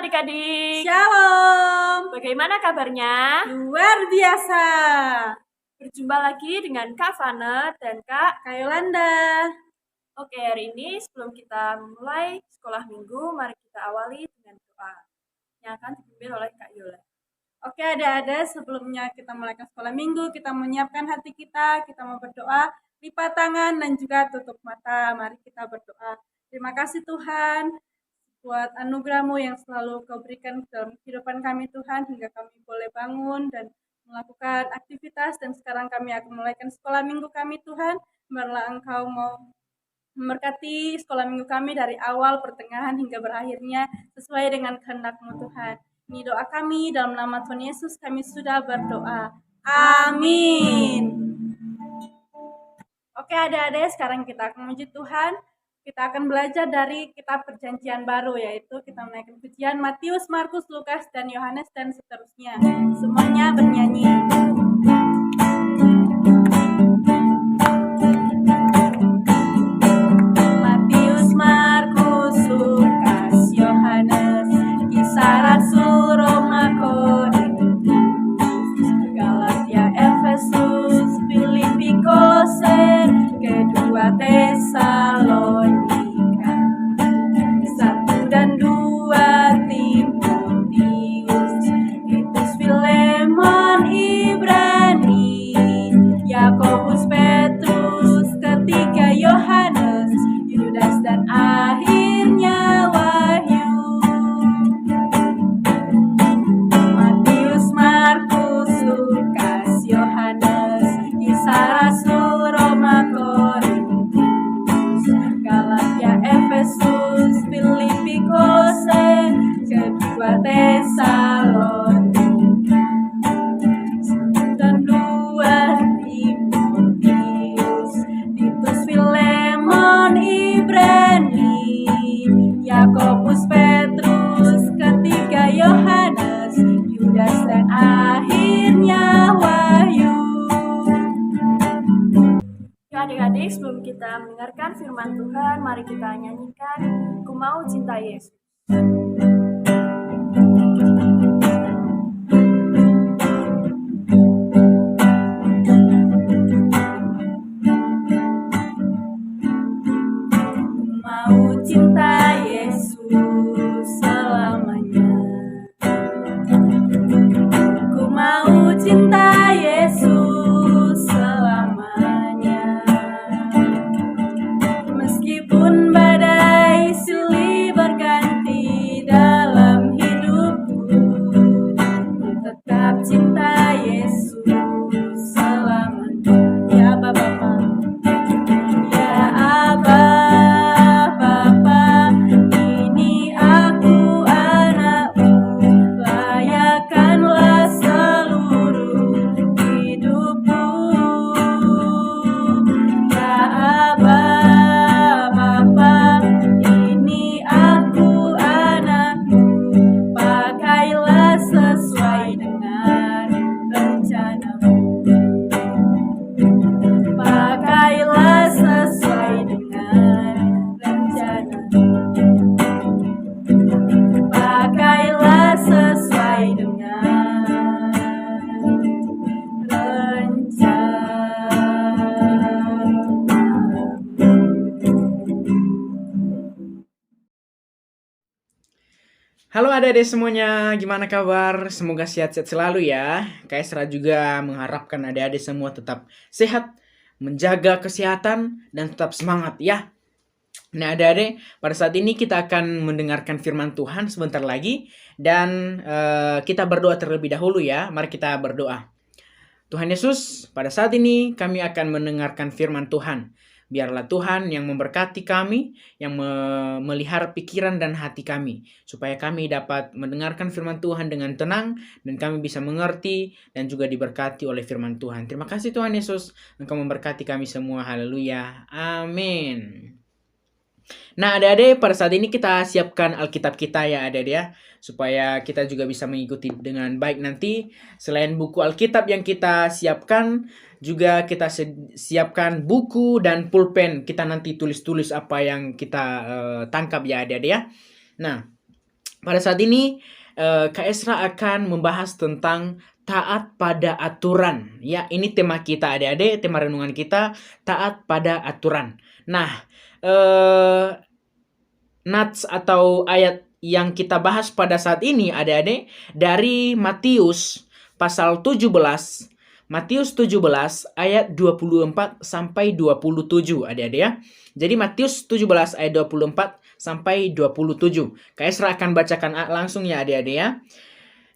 adik-adik. Shalom. Bagaimana kabarnya? Luar biasa. Berjumpa lagi dengan Kak Vane dan Kak Yolanda. Oke, hari ini sebelum kita mulai sekolah minggu, mari kita awali dengan doa yang akan dipimpin oleh Kak Yola. Oke, adik-adik, sebelumnya kita mulai ke sekolah minggu, kita menyiapkan hati kita mau berdoa, lipat tangan dan juga tutup mata. Mari kita berdoa. Terima kasih Tuhan buat anugerah-Mu yang selalu Kau berikan dalam kehidupan kami Tuhan, hingga kami boleh bangun dan melakukan aktivitas, dan sekarang kami akan memulaikan sekolah minggu kami Tuhan. Biarlah Engkau mau memberkati sekolah minggu kami dari awal, pertengahan, hingga berakhirnya sesuai dengan kehendak-Mu Tuhan. Ini doa kami dalam nama Tuhan Yesus kami sudah berdoa. Amin. Oke adik-adik, sekarang kita akan memuji Tuhan. Kita akan belajar dari kitab perjanjian baru, yaitu kita menaikkan pujian Matius, Markus, Lukas, dan Yohanes, dan seterusnya. Semuanya bernyanyi. Matius, Markus, Lukas, Yohanes, Kisah Rasul, Roma, Korintus, Galatia, Efesus, Filipi, Kolose, kedua Tesalonika, 1 dan 2 Timotius, Titus, Filemon, Ibrani, Yakobus, Petrus, ketiga Yohanes, Yudas, dan akhirnya Wahyu. Matius, Markus, Lukas, Yohanes, Kisah Rasul, Roma, Korintus, Galatia, Efesus, Filipi, Kolose, kedua Tesalonika, 1 dan 2 Timotius, Titus, Filemon, Ibrani, Yakobus, Petrus, ketiga Yohanes, Yudas, dan akhirnya Wahyu. Ya adik-adik, sebelum kita mendengarkan firman Tuhan, mari kita nyanyikan Ku Mau Cinta Yesus. Mau cinta Yesus selamanya. Ku mau cinta Yesus selamanya. Meskipun badai silih berganti dalam hidupku, ku tetap cinta Yesus selamanya. Ya Bapa, ya Aba, Bapa, ini aku anakmu, layakkanlah seluruh hidupku. Ya Aba, Bapa, ini aku anakmu, pakailah sesuai dengan rencanamu. Pakailah sesuai dengan rencanamu. Pakailah sesuai dengan Halo adik-adik semuanya, gimana kabar? Semoga sehat-sehat selalu ya. Kak Esra juga mengharapkan adik-adik semua tetap sehat, menjaga kesehatan, dan tetap semangat ya. Nah adik-adik, pada saat ini kita akan mendengarkan firman Tuhan sebentar lagi. Dan kita berdoa terlebih dahulu ya. Mari kita berdoa. Tuhan Yesus, pada saat ini kami akan mendengarkan firman Tuhan. Biarlah Tuhan yang memberkati kami, yang memelihara pikiran dan hati kami, supaya kami dapat mendengarkan firman Tuhan dengan tenang, dan kami bisa mengerti dan juga diberkati oleh firman Tuhan. Terima kasih Tuhan Yesus, Engkau memberkati kami semua. Haleluya. Amin. Nah adik-adik, pada saat ini kita siapkan Alkitab kita ya adik-adik ya, supaya kita juga bisa mengikuti dengan baik nanti. Selain buku Alkitab yang kita siapkan, juga kita siapkan buku dan pulpen. Kita nanti tulis-tulis apa yang kita tangkap ya adik-adik ya. Nah, pada saat ini Kak Esra akan membahas tentang taat pada aturan. Ya, ini tema kita adik-adik, tema renungan kita taat pada aturan. Nah, eh nats atau ayat yang kita bahas pada saat ini adik-adik dari Matius pasal 17. Matius 17 ayat 24 sampai 27 adik-adik ya. Jadi Matius 17 ayat 24 sampai 27. Kak Esra akan bacakan langsung ya adik-adik ya.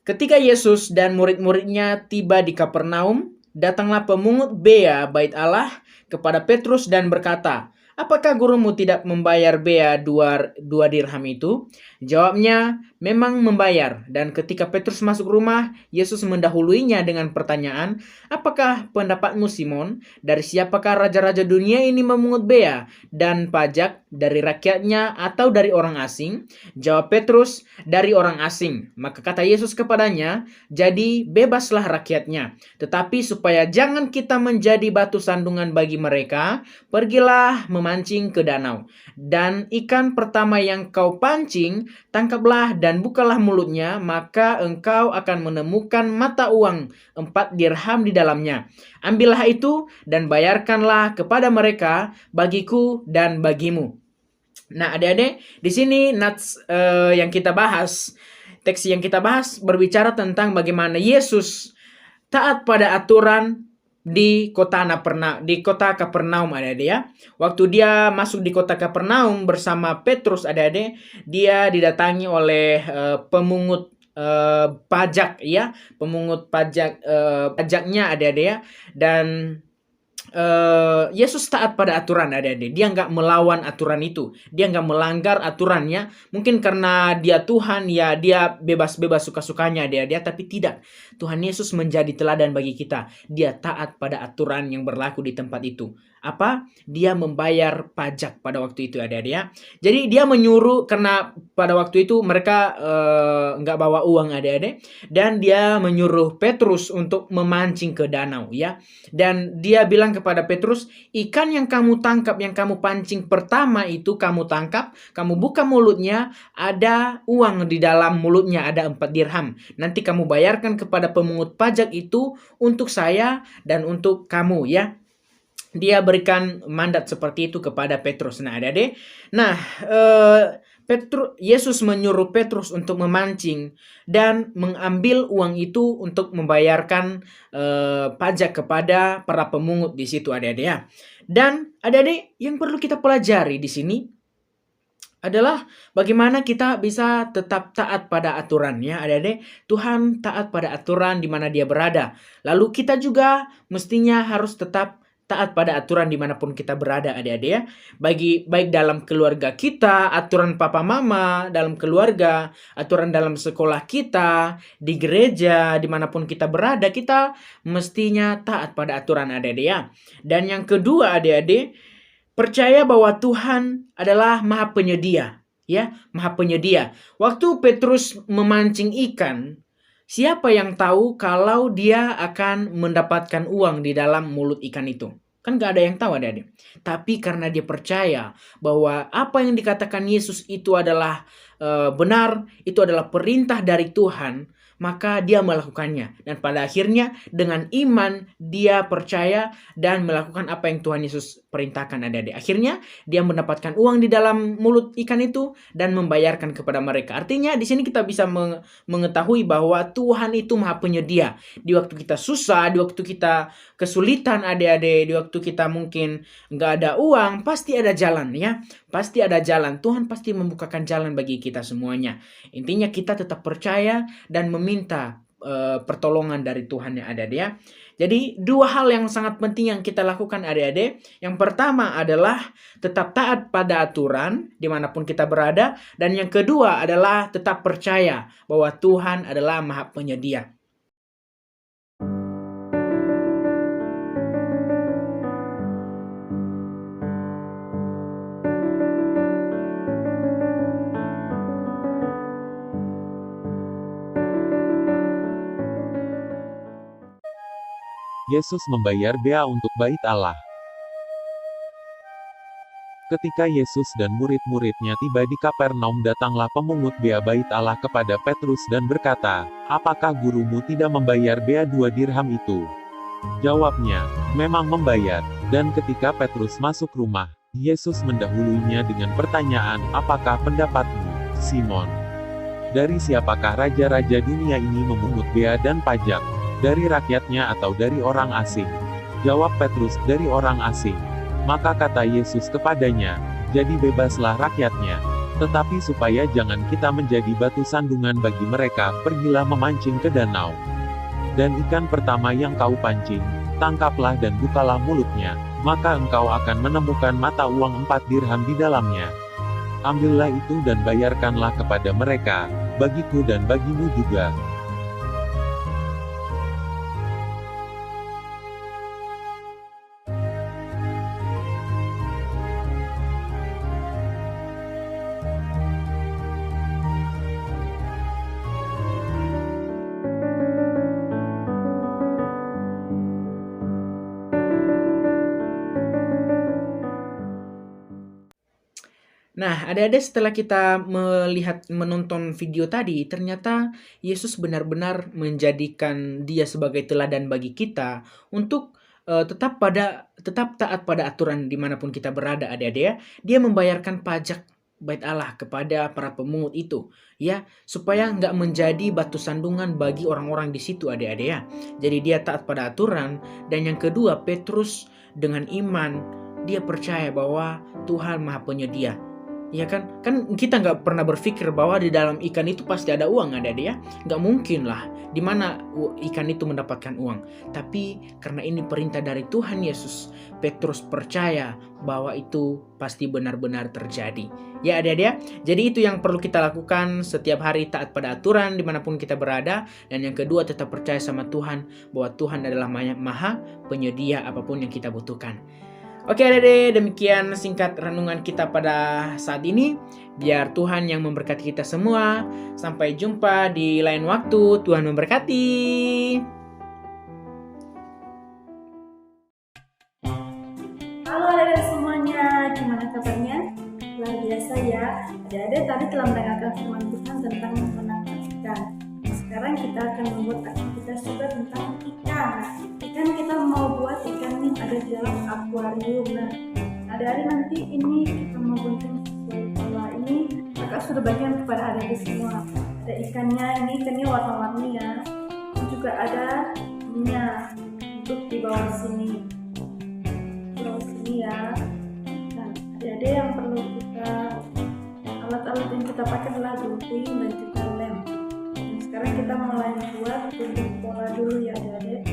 Ketika Yesus dan murid-muridnya tiba di Kapernaum, datanglah pemungut bea bait Allah kepada Petrus dan berkata, "Apakah gurumu tidak membayar bea dua dirham itu?" Jawabnya, "Memang membayar." Dan ketika Petrus masuk rumah, Yesus mendahuluinya dengan pertanyaan, "Apakah pendapatmu Simon? Dari siapakah raja-raja dunia ini memungut bea dan pajak? Dari rakyatnya atau dari orang asing?" Jawab Petrus, "Dari orang asing." Maka kata Yesus kepadanya, "Jadi bebaslah rakyatnya. Tetapi supaya jangan kita menjadi batu sandungan bagi mereka, pergilah memancing ke danau. Dan ikan pertama yang kau pancing, tangkaplah dan bukalah mulutnya, maka engkau akan menemukan mata uang 4 dirham di dalamnya. Ambillah itu dan bayarkanlah kepada mereka, bagiku dan bagimu." Nah, adik-adik, di sini nats yang kita bahas, teks yang kita bahas berbicara tentang bagaimana Yesus taat pada aturan di kota Kapernaum adik-adik ya. Waktu dia masuk di kota Kapernaum bersama Petrus adik-adik, dia didatangi oleh pemungut pajak ya, pemungut pajaknya adik-adik ya. Dan Yesus taat pada aturan adik-adik. Dia nggak melawan aturan itu. Dia nggak melanggar aturannya. Mungkin karena dia Tuhan, ya dia bebas-bebas suka-sukanya dia. Tapi tidak. Tuhan Yesus menjadi teladan bagi kita. Dia taat pada aturan yang berlaku di tempat itu. Apa? Dia membayar pajak pada waktu itu adik-adik ya. Jadi dia menyuruh, karena pada waktu itu mereka nggak bawa uang adik-adik. Dan dia menyuruh Petrus untuk memancing ke danau ya. Dan dia bilang kepada Petrus, "Ikan yang kamu tangkap, yang kamu pancing pertama itu kamu tangkap, kamu buka mulutnya, ada uang di dalam mulutnya, ada 4 dirham. Nanti kamu bayarkan kepada pemungut pajak itu untuk saya dan untuk kamu ya." Dia berikan mandat seperti itu kepada Petrus. Nah, adik-adik. Nah, Yesus menyuruh Petrus untuk memancing dan mengambil uang itu untuk membayarkan pajak kepada para pemungut di situ, adik-adik ya. Dan adik-adik, yang perlu kita pelajari di sini adalah bagaimana kita bisa tetap taat pada aturannya, adik-adik. Tuhan taat pada aturan di mana dia berada. Lalu kita juga mestinya harus tetap taat pada aturan dimanapun kita berada adik-adik ya. Baik dalam keluarga kita, aturan papa mama dalam keluarga, aturan dalam sekolah kita, di gereja, dimanapun kita berada, kita mestinya taat pada aturan adik-adik ya. Dan yang kedua adik-adik, percaya bahwa Tuhan adalah Maha Penyedia ya, Maha Penyedia. Waktu Petrus memancing ikan, siapa yang tahu kalau dia akan mendapatkan uang di dalam mulut ikan itu? Kan gak ada yang tahu adik-adik. Tapi karena dia percaya bahwa apa yang dikatakan Yesus itu adalah benar, itu adalah perintah dari Tuhan, maka dia melakukannya. Dan pada akhirnya dengan iman dia percaya dan melakukan apa yang Tuhan Yesus perintahkan adik-adik. Akhirnya dia mendapatkan uang di dalam mulut ikan itu dan membayarkan kepada mereka. Artinya di sini kita bisa mengetahui bahwa Tuhan itu Maha Penyedia. Di waktu kita susah, di waktu kita kesulitan adik-adik, di waktu kita mungkin nggak ada uang, pasti ada jalan ya. Pasti ada jalan. Tuhan pasti membukakan jalan bagi kita semuanya. Intinya kita tetap percaya dan meminta pertolongan dari Tuhan yang ada dia. Jadi dua hal yang sangat penting yang kita lakukan adik-adik. Yang pertama adalah tetap taat pada aturan dimanapun kita berada. Dan yang kedua adalah tetap percaya bahwa Tuhan adalah Maha Penyedia. Yesus membayar bea untuk bait Allah. Ketika Yesus dan murid-muridnya tiba di Kapernaum, datanglah pemungut bea bait Allah kepada Petrus dan berkata, "Apakah gurumu tidak membayar bea 2 dirham itu?" Jawabnya, "Memang membayar." Dan ketika Petrus masuk rumah, Yesus mendahuluinya dengan pertanyaan, "Apakah pendapatmu, Simon? Dari siapakah raja-raja dunia ini memungut bea dan pajak? Dari rakyatnya atau dari orang asing?" Jawab Petrus, "Dari orang asing." Maka kata Yesus kepadanya, "Jadi bebaslah rakyatnya. Tetapi supaya jangan kita menjadi batu sandungan bagi mereka, pergilah memancing ke danau. Dan ikan pertama yang kau pancing, tangkaplah dan bukalah mulutnya, maka engkau akan menemukan mata uang 4 dirham di dalamnya. Ambillah itu dan bayarkanlah kepada mereka, bagiku dan bagimu juga." Nah, adik-adik, setelah kita menonton video tadi, ternyata Yesus benar-benar menjadikan dia sebagai teladan bagi kita untuk tetap taat pada aturan dimanapun kita berada, adik-adik ya. Dia membayarkan pajak bait Allah kepada para pemungut itu, ya, supaya nggak menjadi batu sandungan bagi orang-orang di situ, adik-adik ya. Jadi dia taat pada aturan. Dan yang kedua, Petrus dengan iman, dia percaya bahwa Tuhan Maha Penyedia. Ya kan kita nggak pernah berpikir bahwa di dalam ikan itu pasti ada uang, ada ya, nggak mungkin lah, di mana ikan itu mendapatkan uang. Tapi karena ini perintah dari Tuhan Yesus, Petrus percaya bahwa itu pasti benar-benar terjadi. Ya adik-adik ya, jadi itu yang perlu kita lakukan setiap hari, taat pada aturan dimanapun kita berada. Dan yang kedua, tetap percaya sama Tuhan, bahwa Tuhan adalah Maha Penyedia apapun yang kita butuhkan. Oke adik-adik, demikian singkat renungan kita pada saat ini. Biar Tuhan yang memberkati kita semua. Sampai jumpa di lain waktu. Tuhan memberkati. Halo adik-adik semuanya, gimana kabarnya? Luar biasa ya. Adik-adik tadi telah mendengarkan firman Tuhan tentang menangkap ikan. Sekarang kita akan membuat aktivitas juga tentang ikan. Ikan kita mau buat ikan ini ada di dalam akuarium. Nah, adik-adik nanti ini kita mau gunting sesuai pola ini. Kakak sudah bagikan kepada adik-adik semua. Ada ikannya, ini ikannya warna-warni ya. Dan juga ada minyak untuk di bawah sini. Di bawah sini ya. Nah, adik-adik yang perlu kita alat-alat yang kita pakai adalah gunting dan juga lem. Nah, sekarang kita mulai buat gunting pola dulu ya adik-adik.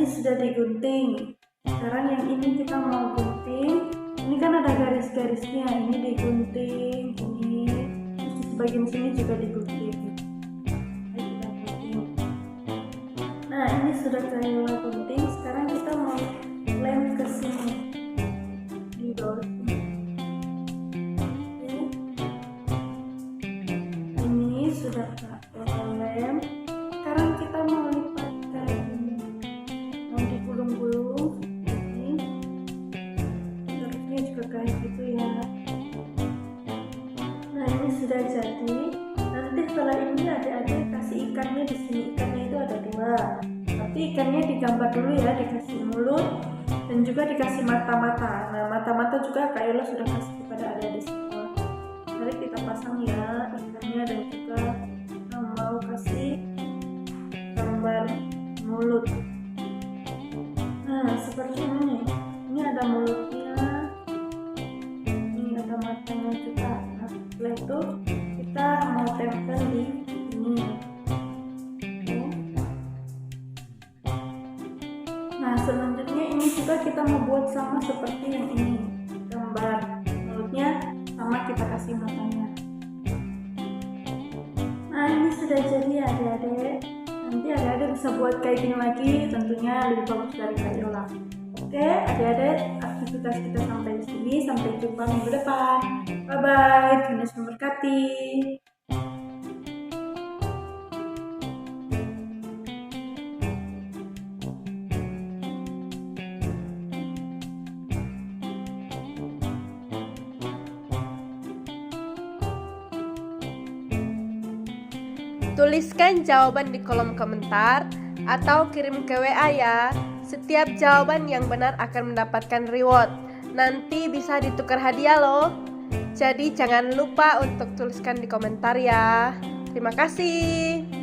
Sudah digunting. Sekarang yang ini kita mau gunting. Ini kan ada garis-garisnya, ini digunting, ini terus di bagian sini juga digunting. Nah ini sudah saya gunting. Sekarang kita mau lem ke sini di bawah sini. Ini sudah kita lem. Sekarang kita mau lipat kayak ini. Gulung-gulung ini terusnya juga kayak gitu ya. Nah ini sudah jadi. Nanti setelah ini adik-adik kasih ikannya di sini. Ikannya itu ada 2, tapi ikannya digambar dulu ya, dikasih mulut dan juga dikasih mata-mata. Nah mata-mata juga Kak Yola sudah kasih kepada adik-adik semua. Mari kita pasang ya ikannya, dan juga kita mau kasih gambar mulut. Nah seperti ini ada mulutnya, ini ada matanya juga. Nah setelah itu kita mau tempel di sini. Nah selanjutnya ini juga kita mau buat sama seperti yang ini, gambar mulutnya sama kita kasih matanya. Nah ini sudah jadi ya adik-adik. Nanti adik-adik bisa buat kayak gini lagi, tentunya lebih bagus dari Kak Yola. Oke adik-adik, aktivitas kita sampai di sini. Sampai jumpa minggu depan. Bye bye, Tuhan Yesus memberkati. Tuliskan jawaban di kolom komentar atau kirim ke WA ya. Setiap jawaban yang benar akan mendapatkan reward. Nanti bisa ditukar hadiah loh. Jadi jangan lupa untuk tuliskan di komentar ya. Terima kasih.